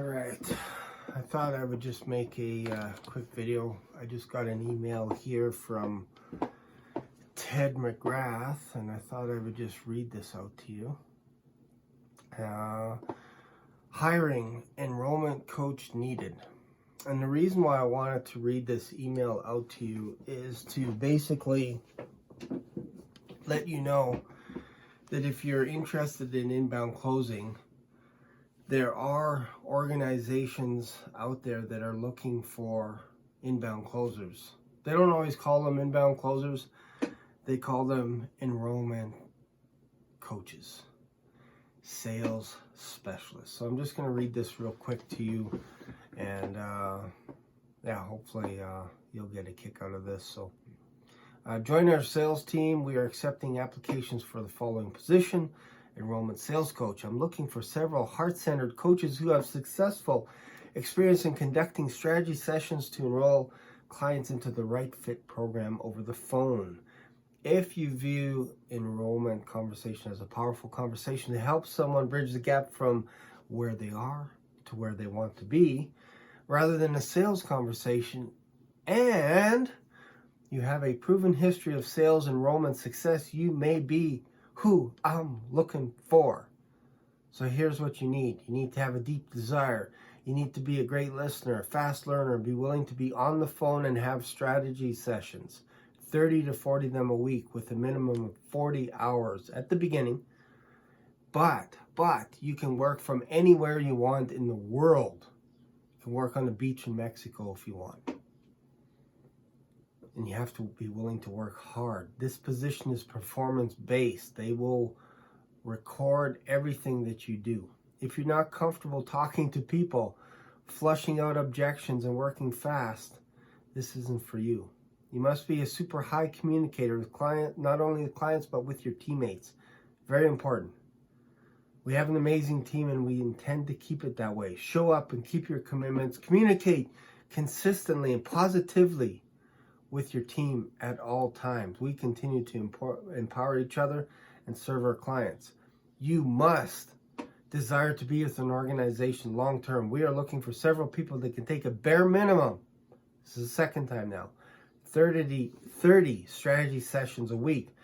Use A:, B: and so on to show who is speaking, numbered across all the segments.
A: All right, I thought I would just make a quick video. I just got an email here from Ted McGrath, and I thought I would just read this out to you. Hiring enrollment coach needed. And the reason why I wanted to read this email out to you is to basically let you know that if you're interested in inbound closing, there are organizations out there that are looking for inbound closers. They don't always call them inbound closers. They call them enrollment coaches, sales specialists. So I'm just going to read this real quick to you, and hopefully you'll get a kick out of this. So join our sales team. We are accepting applications for the following position: enrollment sales coach. I'm looking for several heart-centered coaches who have successful experience in conducting strategy sessions to enroll clients into the right fit program over the phone. If you view enrollment conversation as a powerful conversation to help someone bridge the gap from where they are to where they want to be, rather than a sales conversation, and you have a proven history of sales enrollment success, you may be who I'm looking for. So here's what you need. You need to have a deep desire. You need to be a great listener, a fast learner, be willing to be on the phone and have strategy sessions, 30 to 40 them a week with a minimum of 40 hours at the beginning. But you can work from anywhere you want in the world. You can work on the beach in Mexico if you want. And you have to be willing to work hard. This position is performance-based. They will record everything that you do. If you're not comfortable talking to people, flushing out objections, and working fast, this isn't for you. You must be a super high communicator with not only with clients, but with your teammates. Very important. We have an amazing team, and we intend to keep it that way. Show up and keep your commitments. Communicate consistently and positively with your team at all times. We continue to empower each other and serve our clients. You must desire to be with an organization long term. We are looking for several people that can take a bare minimum. This is the second time now. 30 strategy sessions a week,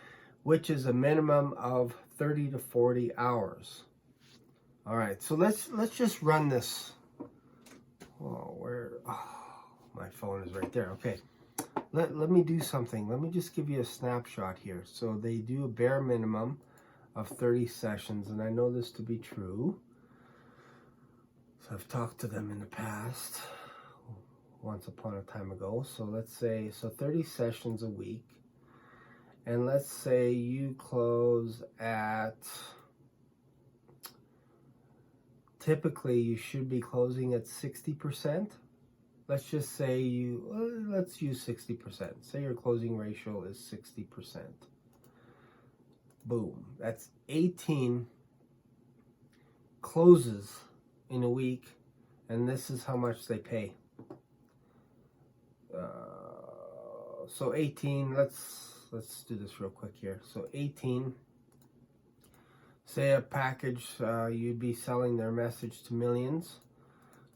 A: which is a minimum of 30 to 40 hours. All right, so let's just run this. My phone is right there. Okay. Let me do something. Let me just give you a snapshot here. So they do a bare minimum of 30 sessions, and I know this to be true. So I've talked to them in the past, once upon a time ago. So let's say, 30 sessions a week. And let's say you close at, typically you should be closing at 60%. Let's just say let's use 60%. Say your closing ratio is 60%. Boom. That's 18 closes in a week, and this is how much they pay. So 18, let's do this real quick here. So 18, say a package, you'd be selling their message to millions,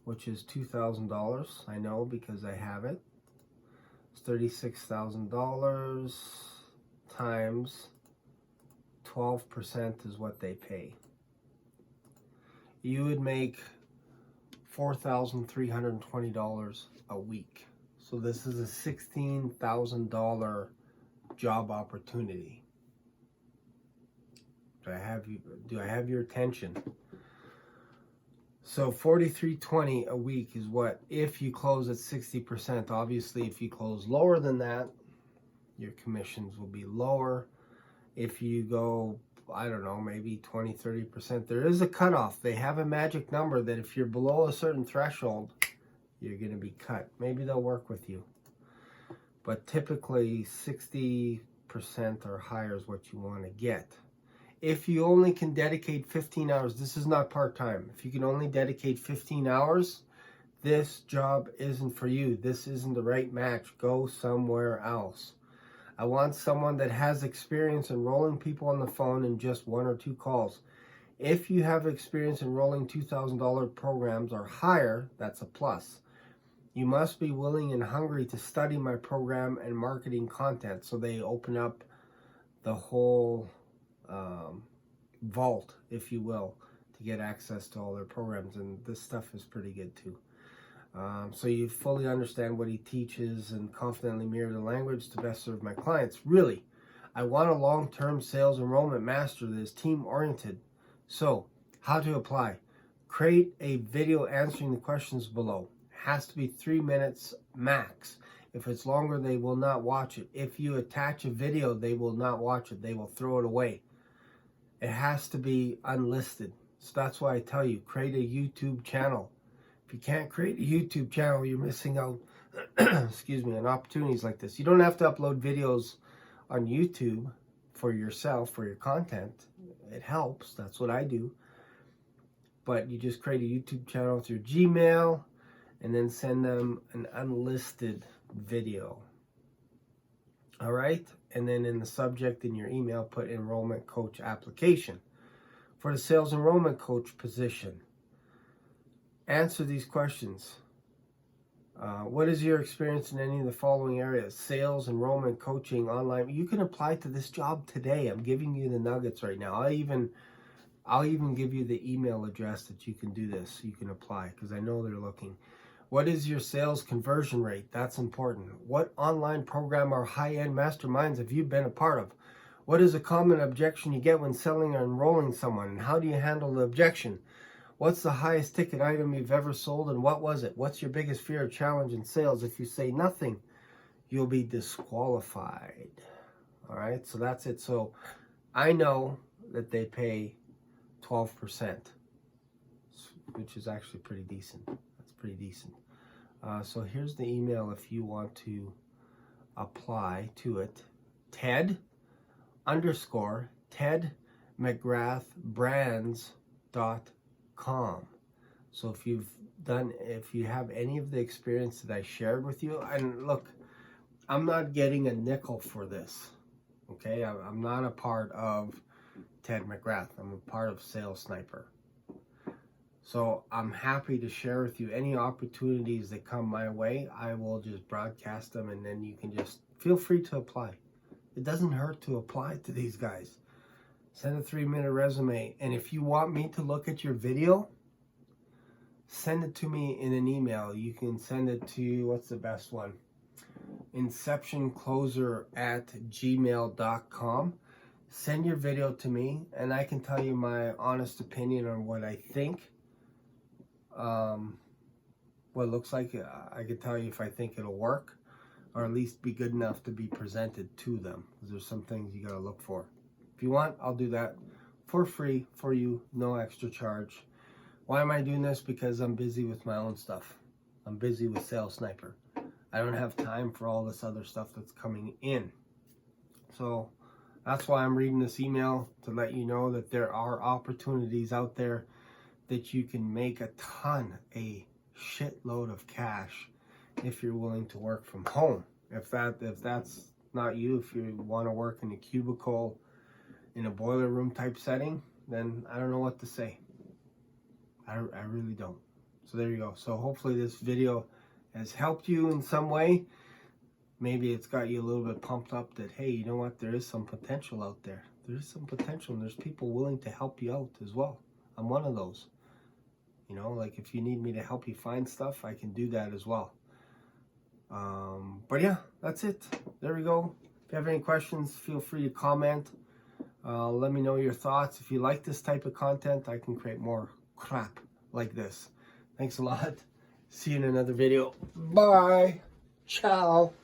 A: which is $2,000. I know because I have it. It's $36,000 times 12% is what they pay. You would make $4,320 a week. So this is a $16,000 job opportunity. Do I have your attention? So $4,320 a week is what, if you close at 60%. Obviously, if you close lower than that, your commissions will be lower. If you go, I don't know, maybe 20, 30%, there is a cutoff. They have a magic number that if you're below a certain threshold, you're going to be cut. Maybe they'll work with you. But typically 60% or higher is what you want to get. If you only can dedicate 15 hours, this is not part-time. If you can only dedicate 15 hours, this job isn't for you. This isn't the right match. Go somewhere else. I want someone that has experience enrolling people on the phone in just 1 or 2 calls. If you have experience enrolling $2,000 programs or higher, that's a plus. You must be willing and hungry to study my program and marketing content. So they open up the whole vault, if you will, to get access to all their programs. And this stuff is pretty good too. So you fully understand what he teaches and confidently mirror the language to best serve my clients. Really, I want a long-term sales enrollment master that is team-oriented. So, how to apply? Create a video answering the questions below. It has to be 3 minutes max. If it's longer, they will not watch it. If you attach a video, they will not watch it. They will throw it away. It has to be unlisted. So that's why I tell you, create a YouTube channel. If you can't create a YouTube channel, you're missing out excuse me, on opportunities like this. You don't have to upload videos on YouTube for yourself, for your content. It helps. That's what I do. But you just create a YouTube channel through Gmail and then send them an unlisted video. All right? And then in the subject in your email, put enrollment coach application. For the sales enrollment coach position, answer these questions. What is your experience in any of the following areas? Sales, enrollment, coaching, online. You can apply to this job today. I'm giving you the nuggets right now. I'll even give you the email address that you can do this. You can apply because I know they're looking. What is your sales conversion rate? That's important. What online program or high-end masterminds have you been a part of? What is a common objection you get when selling or enrolling someone? And how do you handle the objection? What's the highest ticket item you've ever sold and what was it? What's your biggest fear or challenge in sales? If you say nothing, you'll be disqualified. All right, so that's it. So I know that they pay 12%, which is actually pretty decent. That's pretty decent. So here's the email if you want to apply to it. TED_McGrathBrands.com. So if you have any of the experience that I shared with you, and look, I'm not getting a nickel for this. Okay, I'm not a part of Ted McGrath. I'm a part of Sales Sniper. So I'm happy to share with you any opportunities that come my way. I will just broadcast them and then you can just feel free to apply. It doesn't hurt to apply to these guys. Send a 3-minute resume. And if you want me to look at your video, send it to me in an email. You can send it to, what's the best one? inceptioncloser@gmail.com. Send your video to me and I can tell you my honest opinion on what I think. What it looks like. I can tell you if I think it'll work or at least be good enough to be presented to them. Because there's some things you got to look for. If you want, I'll do that for free for you, no extra charge. Why am I doing this? Because I'm busy with my own stuff. I'm busy with Sales Sniper. I don't have time for all this other stuff that's coming in. So that's why I'm reading this email, to let you know that there are opportunities out there that you can make a shitload of cash if you're willing to work from home. If that's not you, if you want to work in a cubicle, in a boiler room type setting, then I don't know what to say. I really don't. So there you go. So hopefully this video has helped you in some way. Maybe it's got you a little bit pumped up that, hey, you know what? There is some potential out there. There is some potential and there's people willing to help you out as well. I'm one of those. You know, like if you need me to help you find stuff, I can do that as well. But yeah, that's it. There we go. If you have any questions, feel free to comment. Let me know your thoughts. If you like this type of content, I can create more crap like this. Thanks a lot. See you in another video. Bye. Ciao.